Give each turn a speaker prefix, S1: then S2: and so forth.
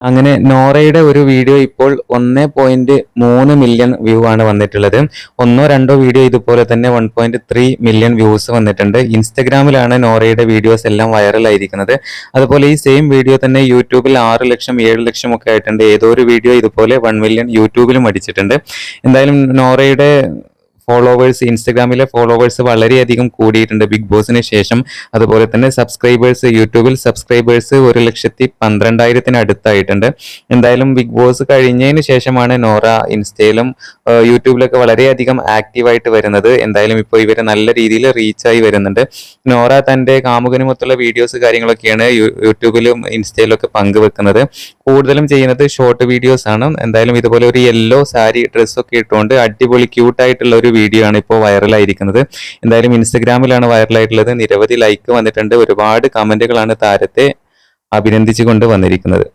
S1: അങ്ങനെ നോറയുടെ ഒരു വീഡിയോ ഇപ്പോൾ 1.3 മില്യൺ വ്യൂ ആണ് വന്നിട്ടുള്ളത്. ഒന്നോ രണ്ടോ വീഡിയോ ഇതുപോലെ തന്നെ 1.3 മില്യൺ വ്യൂസ് വന്നിട്ടുണ്ട്. ഇൻസ്റ്റഗ്രാമിലാണ് നോറയുടെ വീഡിയോസ് എല്ലാം വൈറലായിരിക്കുന്നത്. അതുപോലെ ഈ സെയിം വീഡിയോ തന്നെ യൂട്യൂബിൽ 6 ലക്ഷം 7 ലക്ഷം ഒക്കെ ആയിട്ടുണ്ട്. ഏതോ ഒരു വീഡിയോ ഇതുപോലെ 1 മില്യൺ യൂട്യൂബിലും അടിച്ചിട്ടുണ്ട്. എന്തായാലും നോറയുടെ ഇൻസ്റ്റഗ്രാമിലെ ഫോളോവേഴ്സ് വളരെയധികം കൂടിയിട്ടുണ്ട് ബിഗ് ബോസിന് ശേഷം. അതുപോലെ തന്നെ യൂട്യൂബിൽ സബ്സ്ക്രൈബേഴ്സ് 1,12,000 അടുത്തായിട്ടുണ്ട്. എന്തായാലും ബിഗ് ബോസ് കഴിഞ്ഞതിന് ശേഷമാണ് നോറ ഇൻസ്റ്റയിലും യൂട്യൂബിലൊക്കെ വളരെയധികം ആക്റ്റീവായിട്ട് വരുന്നത്. എന്തായാലും ഇപ്പോൾ ഇവര് നല്ല രീതിയിൽ റീച്ചായി വരുന്നുണ്ട്. നോറ തന്റെ കാമുകനുമൊത്തുള്ള വീഡിയോസ് കാര്യങ്ങളൊക്കെയാണ് യൂട്യൂബിലും ഇൻസ്റ്റയിലും ഒക്കെ പങ്കുവെക്കുന്നത്. കൂടുതലും ചെയ്യുന്നത് ഷോർട്ട് വീഡിയോസ് ആണ്. എന്തായാലും ഇതുപോലെ ഒരു യെല്ലോ സാരി ഡ്രസ്സൊക്കെ ഇട്ടുകൊണ്ട് അടിപൊളി ക്യൂട്ടായിട്ടുള്ള ഒരു വീഡിയോ ആണ് ഇപ്പോൾ വൈറലായിരിക്കുന്നത്. എന്തായാലും ഇൻസ്റ്റഗ്രാമിലാണ് വൈറലായിട്ടുള്ളത്. നിരവധി ലൈക്ക് വന്നിട്ടുണ്ട്. ഒരുപാട് കമന്റുകളാണ് താരത്തെ അഭിനന്ദിച്ചുകൊണ്ട് വന്നിരിക്കുന്നത്.